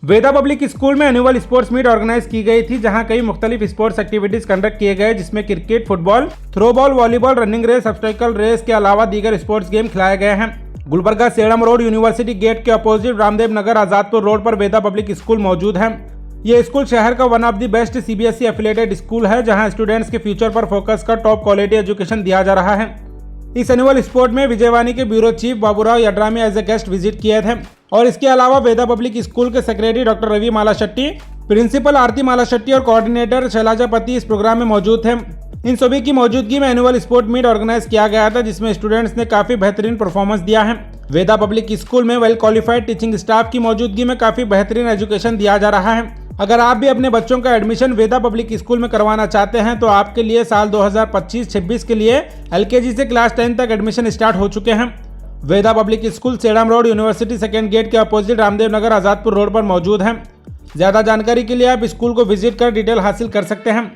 वेदा public school में annual sports meet organise की गई थी, जहां कई मुख्तलिफ स्पोर्ट्स एक्टिविटीज कंडक्ट किए गए, जिसमें cricket, football, throwball, volleyball, running race, obstacle race के अलावा दीगर स्पोर्ट्स गेम खिलाए गए हैं। Gulbarga Sedam road university gate के अपोजिट रामदेव नगर आजादपुर रोड पर वेदा पब्लिक स्कूल मौजूद है। ये स्कूल शहर का one of the best CBSE affiliated school है, जहां स्टूडेंट्स के फ्यूचर पर फोकस कर टॉप क्वालिटी एजुकेशन दिया जा रहा है। इस एनुअल स्पोर्ट में विजयवाणी के bureau chief Baburao Yadrami as a guest visit किए थे और इसके अलावा वेदा पब्लिक स्कूल के secretary doctor Ravi Mala Shetty, principal Aarti Mala Shetty और कोऑर्डिनेटर शैलाजा पति इस प्रोग्राम में मौजूद थे। इन सभी की मौजूदगी में एनुअल स्पोर्ट मीट ऑर्गेनाइज किया गया था, जिसमें स्टूडेंट्स ने काफी बेहतरीन परफॉर्मेंस दिया है। वेदा पब्लिक स्कूल में वेल क्वालिफाइड टीचिंग स्टाफ की मौजूदगी में काफी बेहतरीन एजुकेशन दिया जा रहा है। अगर आप भी अपने बच्चों का एडमिशन वेदा पब्लिक स्कूल में करवाना चाहते हैं तो आपके लिए साल 2025-26 के लिए एलकेजी से क्लास 10 तक एडमिशन स्टार्ट हो चुके हैं। Veda public school Sedam road university second gate के अपोजिट रामदेव नगर आजादपुर रोड पर मौजूद है। ज़्यादा जानकारी के लिए आप स्कूल को विजिट कर डिटेल हासिल कर सकते हैं।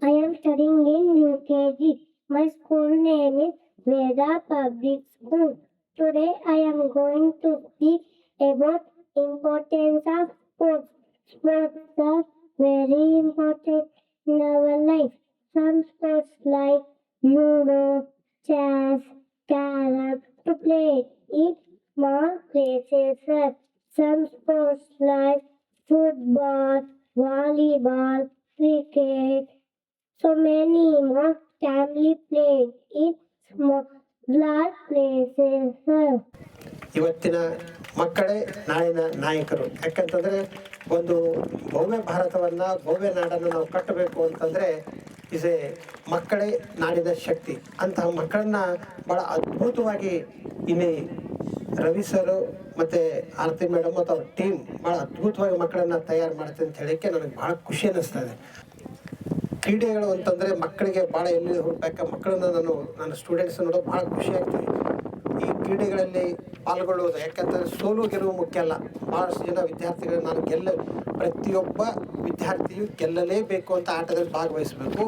I am studying in UKG. My school name is Veda Public School. Today I am going to speak about importance of sports. Sports are very important in our life. Some sports like Ludo, chess, carom to play in small places. Some sports like football, volleyball, cricket, so many more can be played in smaller places. ಇವತ್ತಿನ ಮಕ್ಕಳೇ ನಾಳಿನ ನಾಯಕರು. ಯಾಕಂತಂದರೆ ಒಂದು ಭವ್ಯ ಭಾರತವನ್ನು, ಭವ್ಯ ನಾಡನ್ನು ನಾವು ಕಟ್ಟಬೇಕು ಅಂತಂದರೆ ಇಸ್ ಎ ಮಕ್ಕಳೇ ನಾಡಿನ ಶಕ್ತಿ. ಅಂತಹ ಮಕ್ಕಳನ್ನು ಭಾಳ ಅದ್ಭುತವಾಗಿ ಇಲ್ಲಿ ರವಿ ಸರು ಮತ್ತು ಆರತಿ ಮೇಡಮ್ ಮತ್ತು ಅವ್ರ ಟೀಮ್ ಭಾಳ ಅದ್ಭುತವಾಗಿ ಮಕ್ಕಳನ್ನು ತಯಾರು ಮಾಡುತ್ತೆ ಅಂತ ಹೇಳೋಕ್ಕೆ ನನಗೆ ಭಾಳ ಖುಷಿ ಅನ್ನಿಸ್ತಾ ಇದೆ. ಕ್ರೀಡೆಗಳು ಅಂತಂದರೆ ಮಕ್ಕಳಿಗೆ ಭಾಳ ಎಲ್ಲಿ ಹೋಗ್ಬೇಕು, ಮಕ್ಕಳನ್ನ ನನ್ನ ಸ್ಟೂಡೆಂಟ್ಸ್ ನೋಡೋ ಭಾಳ ಖುಷಿ ಆಗ್ತದೆ ಈ ಕ್ರೀಡೆಗಳಲ್ಲಿ ಪಾಲ್ಗೊಳ್ಳುವುದು. ಯಾಕಂತಂದರೆ ಸೋಲು ಗೆಲುವು ಮುಖ್ಯ ಅಲ್ಲ. ಭಾಳಷ್ಟು ಜನ ವಿದ್ಯಾರ್ಥಿಗಳು ಪ್ರತಿಯೊಬ್ಬ ವಿದ್ಯಾರ್ಥಿಯು ಗೆಲ್ಲಲೇಬೇಕು ಅಂತ ಆಟದಲ್ಲಿ ಭಾಗವಹಿಸಬೇಕು.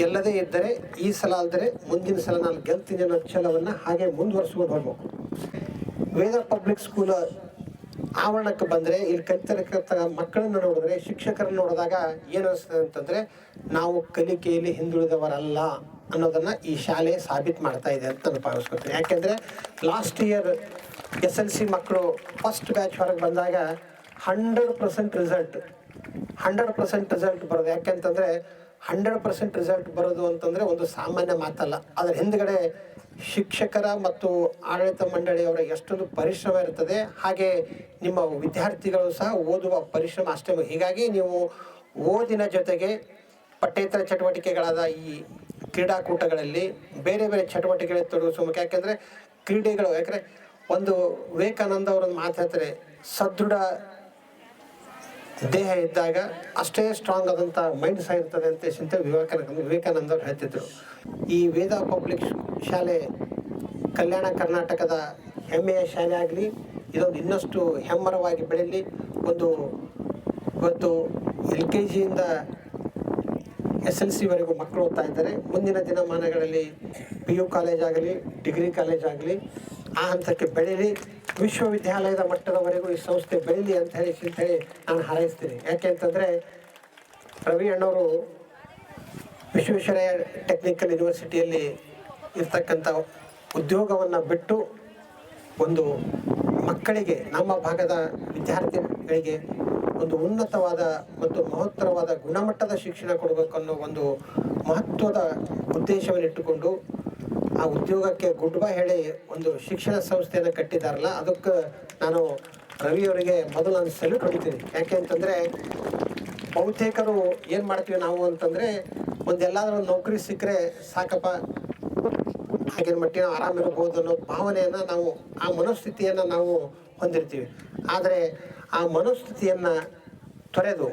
ಗೆಲ್ಲದೇ ಇದ್ದರೆ ಈ ಸಲ ಅಲ್ಲದೆ ಮುಂದಿನ ಸಲ ನಾನು ಗೆಲ್ತೀನಿ ಅನ್ನೋ ಛಲವನ್ನು ಹಾಗೆ ಮುಂದುವರಿಸ್ಕೊಂಡು ಹೋಗ್ಬೇಕು. ವೇದ ಪಬ್ಲಿಕ್ ಸ್ಕೂಲ್ ಆವರಣಕ್ಕೆ ಬಂದರೆ ಇಲ್ಲಿ ಕಲಿತಿರತಕ್ಕ ಮಕ್ಕಳನ್ನು ನೋಡಿದ್ರೆ, ಶಿಕ್ಷಕರನ್ನು ನೋಡಿದಾಗ ಏನು ಅನಿಸ್ತದೆ ಅಂತಂದರೆ ನಾವು ಕಲಿಕೆಯಲ್ಲಿ ಹಿಂದುಳಿದವರಲ್ಲ ಅನ್ನೋದನ್ನು ಈ ಶಾಲೆ ಸಾಬೀತು ಮಾಡ್ತಾ ಇದೆ ಅಂತ ನಾನು ಭಾವಿಸ್ಕೊತೀನಿ. ಯಾಕೆಂದರೆ ಲಾಸ್ಟ್ ಇಯರ್ SLC ಮಕ್ಕಳು ಫಸ್ಟ್ ಬ್ಯಾಚ್ ಹೊರಗೆ ಬಂದಾಗ 100% ರಿಸಲ್ಟ್ ಬರೋದು. ಯಾಕೆಂತಂದರೆ 100% ರಿಸಲ್ಟ್ ಬರೋದು ಅಂತಂದರೆ ಒಂದು ಸಾಮಾನ್ಯ ಮಾತಲ್ಲ. ಅದರ ಹಿಂದ್ಗಡೆ ಶಿಕ್ಷಕರ ಮತ್ತು ಆಡಳಿತ ಮಂಡಳಿಯವರ ಎಷ್ಟೊಂದು ಪರಿಶ್ರಮ ಇರ್ತದೆ. ಹಾಗೆ ನಿಮ್ಮ ವಿದ್ಯಾರ್ಥಿಗಳು ಸಹ ಓದುವ ಪರಿಶ್ರಮ ಅಷ್ಟೇ. ಹೀಗಾಗಿ ನೀವು ಓದಿನ ಜೊತೆಗೆ ಪಠ್ಯೇತರ ಚಟುವಟಿಕೆಗಳಾದ ಈ ಕ್ರೀಡಾಕೂಟಗಳಲ್ಲಿ ಬೇರೆ ಬೇರೆ ಚಟುವಟಿಕೆಗಳಲ್ಲಿ ತೊಡಗಿಸಬೇಕು. ಯಾಕೆಂದರೆ ಕ್ರೀಡೆಗಳು, ಯಾಕಂದರೆ ಒಂದು ವಿವೇಕಾನಂದ ಅವರೊಂದು ಮಾತಾಡ್ತಾರೆ, ಸದೃಢ ದೇಹ ಇದ್ದಾಗ ಅಷ್ಟೇ ಸ್ಟ್ರಾಂಗ್ ಆದಂಥ ಮೈಂಡ್ ಸಹ ಇರ್ತದೆ ಅಂತ ವಿವೇಕಾನಂದ ಅವರು ಹೇಳ್ತಿದ್ರು. ಈ ವೇದ ಪಬ್ಲಿಕ್ ಶಾಲೆ ಕಲ್ಯಾಣ ಕರ್ನಾಟಕದ ಹೆಮ್ಮೆಯ ಶಾಲೆ ಆಗಲಿ, ಇದೊಂದು ಇನ್ನಷ್ಟು ಹೆಮ್ಮರವಾಗಿ ಬೆಳೀಲಿ. ಇವತ್ತು LKG ಇಂದ SLC ವರೆಗೂ ಮಕ್ಕಳು ಓದ್ತಾ ಇದ್ದಾರೆ. ಮುಂದಿನ ದಿನಮಾನಗಳಲ್ಲಿ PU ಕಾಲೇಜ್ ಆಗಲಿ, ಡಿಗ್ರಿ ಕಾಲೇಜ್ ಆಗಲಿ ಆ ಹಂತಕ್ಕೆ ಬೆಳೀಲಿ, ವಿಶ್ವವಿದ್ಯಾಲಯದ ಮಟ್ಟದವರೆಗೂ ಈ ಸಂಸ್ಥೆ ಬೆಳೀಲಿ ಅಂತ ಹೇಳಿ ನಾನು ಹಾರೈಸ್ತೀನಿ. ಯಾಕೆ ಅಂತಂದರೆ ರವಿ ಅಣ್ಣವರು ವಿಶ್ವೇಶ್ವರಯ್ಯ ಟೆಕ್ನಿಕಲ್ ಯೂನಿವರ್ಸಿಟಿಯಲ್ಲಿ ಇರ್ತಕ್ಕಂಥ ಉದ್ಯೋಗವನ್ನು ಬಿಟ್ಟು ಒಂದು ಮಕ್ಕಳಿಗೆ, ನಮ್ಮ ಭಾಗದ ವಿದ್ಯಾರ್ಥಿಗಳಿಗೆ ಒಂದು ಉನ್ನತವಾದ ಮತ್ತು ಮಹತ್ತರವಾದ ಗುಣಮಟ್ಟದ ಶಿಕ್ಷಣ ಕೊಡಬೇಕು ಅನ್ನೋ ಒಂದು ಮಹತ್ವದ ಉದ್ದೇಶವನ್ನು ಇಟ್ಟುಕೊಂಡು ಆ ಉದ್ಯೋಗಕ್ಕೆ ಗುಡ್ ಬೈ ಹೇಳಿ ಒಂದು ಶಿಕ್ಷಣ ಸಂಸ್ಥೆಯನ್ನು ಕಟ್ಟಿದ್ದಾರಲ್ಲ, ಅದಕ್ಕೆ ನಾನು ರವಿಯವರಿಗೆ ಮೊದಲು ನಾನು ಸಲ್ಯೂಟ್ ಹೊಡಿತೀನಿ. ಯಾಕೆ ಅಂತಂದರೆ ಬಹುತೇಕರು ಏನು ಮಾಡ್ತೀವಿ ನಾವು ಅಂತಂದರೆ, ಒಂದೆಲ್ಲಾದ್ರೂ ನೌಕರಿ ಸಿಕ್ಕರೆ ಸಾಕಪ್ಪ, ಆಗಿನ ಮಟ್ಟಿಗೆ ನಾವು ಆರಾಮಿರ್ಬೋದು ಅನ್ನೋ ಭಾವನೆಯನ್ನು ನಾವು, ಆ ಮನೋಸ್ಥಿತಿಯನ್ನು ನಾವು ಹೊಂದಿರ್ತೀವಿ. ಆದರೆ ಆ ಮನೋಸ್ಥಿತಿಯನ್ನು ತೊರೆದು,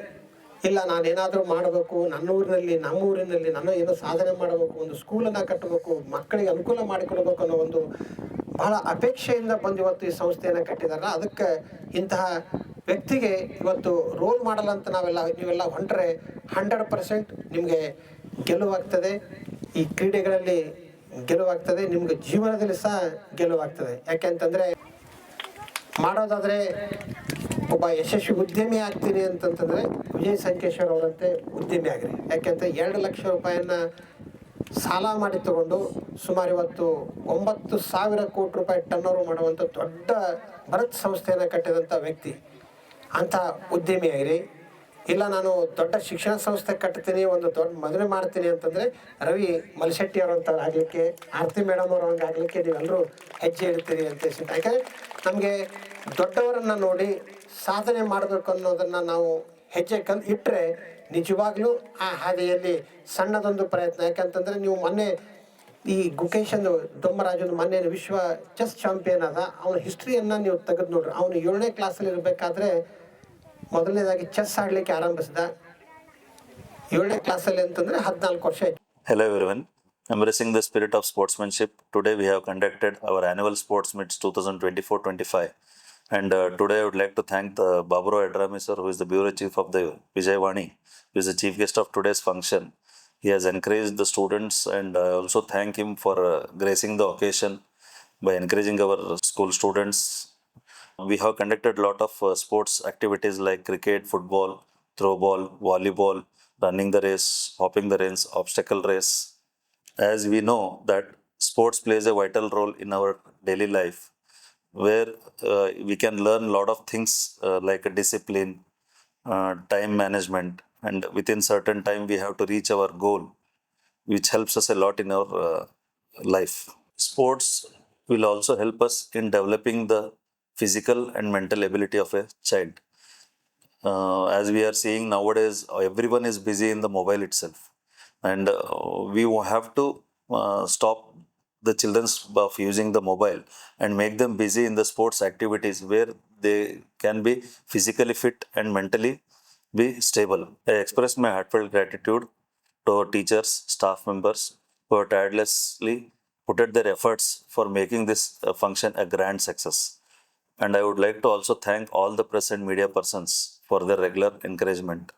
ಇಲ್ಲ ನಾನೇನಾದರೂ ಮಾಡಬೇಕು, ನಮ್ಮ ಊರಿನಲ್ಲಿ ನಾನು ಏನೋ ಸಾಧನೆ ಮಾಡಬೇಕು, ಒಂದು ಸ್ಕೂಲನ್ನು ಕಟ್ಟಬೇಕು, ಮಕ್ಕಳಿಗೆ ಅನುಕೂಲ ಮಾಡಿಕೊಡ್ಬೇಕು ಅನ್ನೋ ಒಂದು ಬಹಳ ಅಪೇಕ್ಷೆಯಿಂದ ಬಂದು ಇವತ್ತು ಈ ಸಂಸ್ಥೆಯನ್ನು ಕಟ್ಟಿದಾರಲ್ಲ, ಅದಕ್ಕೆ ಇಂತಹ ವ್ಯಕ್ತಿಗೆ ಇವತ್ತು ರೋಲ್ ಮಾಡಲ್ ಅಂತ ನೀವೆಲ್ಲ ಹೊಂಟ್ರೆ 100% ನಿಮಗೆ ಗೆಲುವಾಗ್ತದೆ. ಈ ಕ್ರೀಡೆಗಳಲ್ಲಿ ಗೆಲುವಾಗ್ತದೆ, ನಿಮ್ಗೆ ಜೀವನದಲ್ಲಿ ಸಹ ಗೆಲುವಾಗ್ತದೆ. ಯಾಕೆಂತಂದರೆ ಮಾಡೋದಾದರೆ ಒಬ್ಬ ಯಶಸ್ವಿ ಉದ್ಯಮಿ ಆಗ್ತೀನಿ ಅಂತಂತಂದರೆ ವಿಜಯ್ ಸಂಕೇಶ್ವರ್ ಅವರಂತೆ ಉದ್ಯಮಿ ಆಗಿರಿ. ಯಾಕೆಂದರೆ 2 ಲಕ್ಷ ರೂಪಾಯಿಯನ್ನು ಸಾಲ ಮಾಡಿ ತಗೊಂಡು ಸುಮಾರು ಇವತ್ತು 9,000 ಕೋಟಿ ರೂಪಾಯಿ ಟರ್ನ್ ಓವರ್ ಮಾಡುವಂಥ ದೊಡ್ಡ ಬೃಹತ್ ಸಂಸ್ಥೆಯನ್ನು ಕಟ್ಟಿದಂಥ ವ್ಯಕ್ತಿ, ಅಂಥ ಉದ್ಯಮಿ ಆಗಿರಿ. ಇಲ್ಲ ನಾನು ದೊಡ್ಡ ಶಿಕ್ಷಣ ಸಂಸ್ಥೆ ಕಟ್ತೀನಿ, ಒಂದು ದೊಡ್ಡ ಮದುವೆ ಮಾಡ್ತೀನಿ ಅಂತಂದರೆ ರವಿ ಮಲ್ಶೆಟ್ಟಿ ಅವರಂಥವ್ರು ಆಗಲಿಕ್ಕೆ, ಆರತಿ ಮೇಡಮ್ ಅವರು ಹಂಗೆ ಆಗಲಿಕ್ಕೆ ನೀವೆಲ್ಲರೂ ಹೆಜ್ಜೆ ಇಡ್ತೀರಿ ಅಂತ. ಯಾಕಂದರೆ ನಮಗೆ ದೊಡ್ಡವರನ್ನು ನೋಡಿ ಸಾಧನೆ ಮಾಡಬೇಕು ಅನ್ನೋದನ್ನು ನಾವು ಹೆಜ್ಜೆ ಇಟ್ಟರೆ ನಿಜವಾಗ್ಲೂ ಆ ಹಾದಿಯಲ್ಲಿ ಸಣ್ಣದೊಂದು ಪ್ರಯತ್ನ. ಯಾಕಂತಂದರೆ ನೀವು ಮೊನ್ನೆ ಈ ಗುಕೇಶನ್ ದೊಮ್ಮರಾಜನ ಮೊನ್ನೆ ವಿಶ್ವ ಚೆಸ್ ಚಾಂಪಿಯನ್ ಆದ, ಅವನ ಹಿಸ್ಟ್ರಿಯನ್ನು ನೀವು ತೆಗೆದು ನೋಡ್ರಿ. ಅವನು 7ನೇ ಕ್ಲಾಸಲ್ಲಿ ಇರಬೇಕಾದ್ರೆ ಮೊದಲನೇದಾಗಿ ಚೆಸ್ ಆಡಲಿಕ್ಕೆ ಆರಂಭಿಸಿದ. 7ನೇ ಕ್ಲಾಸಲ್ಲಿ ಅಂತಂದರೆ 14 ವರ್ಷ ಆಯ್ತು. Hello everyone. Embracing the spirit of sportsmanship, today we have conducted our annual sports meets 2024-25. And today I would like to thank the Babro Edrami sir, who is the bureau chief of the Vijayawani, who is the chief guest of today's function. He has encouraged the students, and I also thank him for gracing the occasion by encouraging our school students. We have conducted a lot of sports activities like cricket, football, throw ball, volleyball, running the race, hopping the range, obstacle race. As we know that sports plays a vital role in our daily life, where we can learn a lot of things like discipline, time management, and within certain time we have to reach our goal, which helps us a lot in our life. Sports will also help us in developing the physical and mental ability of a child. As we are seeing nowadays, everyone is busy in the mobile itself, and we have to stop the children of using the mobile and make them busy in the sports activities where they can be physically fit and mentally be stable. I express my heartfelt gratitude to our teachers, staff members who have tirelessly put their efforts for making this function a grand success. And I would like to also thank all the press and media persons for their regular encouragement.